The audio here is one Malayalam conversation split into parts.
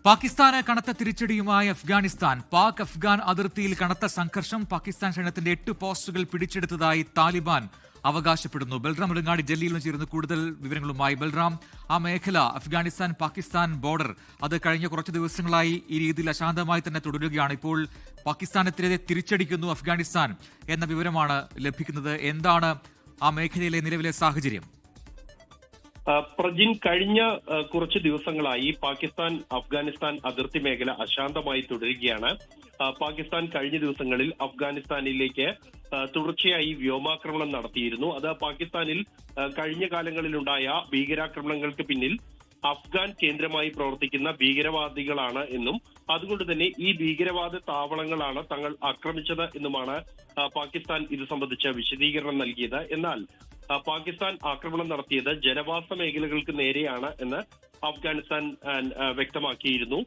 പാകിസ്ഥാന് കനത്ത തിരിച്ചടിയുമായി അഫ്ഗാനിസ്ഥാൻ. പാക് അഫ്ഗാൻ അതിർത്തിയിൽ കനത്ത സംഘർഷം. പാകിസ്ഥാൻ സൈന്യത്തിന്റെ 8 പോസ്റ്റുകൾ പിടിച്ചെടുത്തതായി താലിബാൻ അവകാശപ്പെടുന്നു. ബൽറാം മുലങ്ങാടി ഡൽഹിയിൽ നിന്ന് ചേരുന്ന കൂടുതൽ വിവരങ്ങളുമായി. ബൽറാം, ആ മേഖല അഫ്ഗാനിസ്ഥാൻ പാകിസ്ഥാൻ ബോർഡർ അത് കഴിഞ്ഞ കുറച്ച് ദിവസങ്ങളായി ഈ രീതിയിൽ അശാന്തമായി തന്നെ തുടരുകയാണ്. ഇപ്പോൾ പാകിസ്ഥാനെതിരെ തിരിച്ചടിക്കുന്നു അഫ്ഗാനിസ്ഥാൻ എന്ന വിവരമാണ് ലഭിക്കുന്നത്. എന്താണ് ആ മേഖലയിലെ നിലവിലെ സാഹചര്യം? പ്രജിൻ, കഴിഞ്ഞ കുറച്ച് ദിവസങ്ങളായി പാകിസ്ഥാൻ അഫ്ഗാനിസ്ഥാൻ അതിർത്തി മേഖല അശാന്തമായി തുടരുകയാണ്. പാകിസ്ഥാൻ കഴിഞ്ഞ ദിവസങ്ങളിൽ അഫ്ഗാനിസ്ഥാനിലേക്ക് തുടർച്ചയായി വ്യോമാക്രമണം നടത്തിയിരുന്നു. അത് പാകിസ്ഥാനിൽ കഴിഞ്ഞ കാലങ്ങളിലുണ്ടായ ഭീകരാക്രമണങ്ങൾക്ക് പിന്നിൽ അഫ്ഗാൻ കേന്ദ്രമായി പ്രവർത്തിക്കുന്ന ഭീകരവാദികളാണ് എന്നും അതുകൊണ്ട് തന്നെ ഈ ഭീകരവാദ താവളങ്ങളാണ് തങ്ങൾ ആക്രമിച്ചത് എന്നുമാണ് പാകിസ്ഥാൻ ഇത് സംബന്ധിച്ച വിശദീകരണം നൽകിയത്. എന്നാൽ പാകിസ്ഥാൻ ആക്രമണം നടത്തിയത് ജനവാസ മേഖലകൾക്ക് നേരെയാണ് എന്ന് അഫ്ഗാനിസ്ഥാൻ വ്യക്തമാക്കിയിരുന്നു.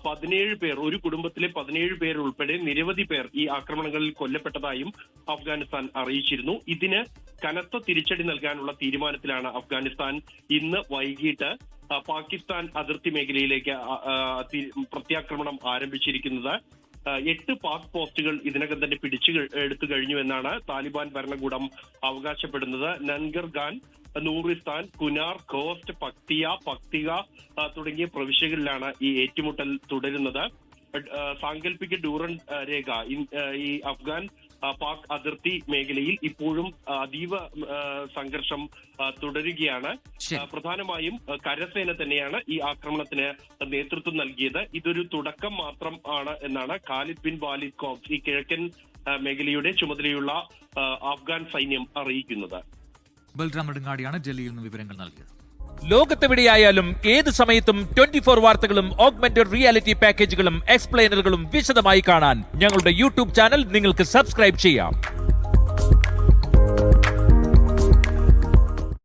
17 പേർ, ഒരു കുടുംബത്തിലെ 17 പേർ ഉൾപ്പെടെ നിരവധി പേർ ഈ ആക്രമണങ്ങളിൽ കൊല്ലപ്പെട്ടതായും അഫ്ഗാനിസ്ഥാൻ അറിയിച്ചിരുന്നു. ഇതിന് കനത്ത തിരിച്ചടി നൽകാനുള്ള തീരുമാനത്തിലാണ് അഫ്ഗാനിസ്ഥാൻ ഇന്ന് വൈകിട്ട് പാകിസ്ഥാൻ അതിർത്തി മേഖലയിലേക്ക് പ്രത്യാക്രമണം ആരംഭിച്ചിരിക്കുന്നത്. 8 പാക് പോസ്റ്റുകൾ ഇതിനകം തന്നെ എടുത്തു കഴിഞ്ഞു എന്നാണ് താലിബാൻ ഭരണകൂടം അവകാശപ്പെടുന്നത്. നൻഗർഖാൻ, നൂറിസ്ഥാൻ, കുനാർ, ഖോസ്റ്റ്, പക്തിക തുടങ്ങിയ പ്രവിശ്യകളിലാണ് ഈ ഏറ്റുമുട്ടൽ തുടരുന്നത്. സാങ്കല്പിക ഡൂറൻ രേഖ ഈ അഫ്ഗാൻ പാക് അതിർത്തി മേഖലയിൽ ഇപ്പോഴും അതീവ സംഘർഷം തുടരുകയാണ്. പ്രധാനമായും കരസേന തന്നെയാണ് ഈ ആക്രമണത്തിന് നേതൃത്വം നൽകിയത്. ഇതൊരു തുടക്കം മാത്രം ആണ് എന്നാണ് ഖാലിദ് ബിൻ വാലിദ് കോക്സ്, ഈ കിഴക്കൻ മേഖലയുടെ ചുമതലയുള്ള അഫ്ഗാൻ സൈന്യം അറിയിക്കുന്നത്. ബൽറാം നെടുങ്ങാടിയാണ് ഡൽഹിയിൽ നിന്ന് വിവരങ്ങൾ നൽകിയത്. ലോകത്തെവിടെയായാലും ഏത് സമയത്തും 24 വാർത്തകളും ഓഗ്മെന്റഡ് റിയാലിറ്റി പാക്കേജുകളും എക്സ്പ്ലെയിനറുകളും വിശദമായി കാണാൻ ഞങ്ങളുടെ യൂട്യൂബ് ചാനൽ നിങ്ങൾക്ക് സബ്സ്ക്രൈബ് ചെയ്യാം.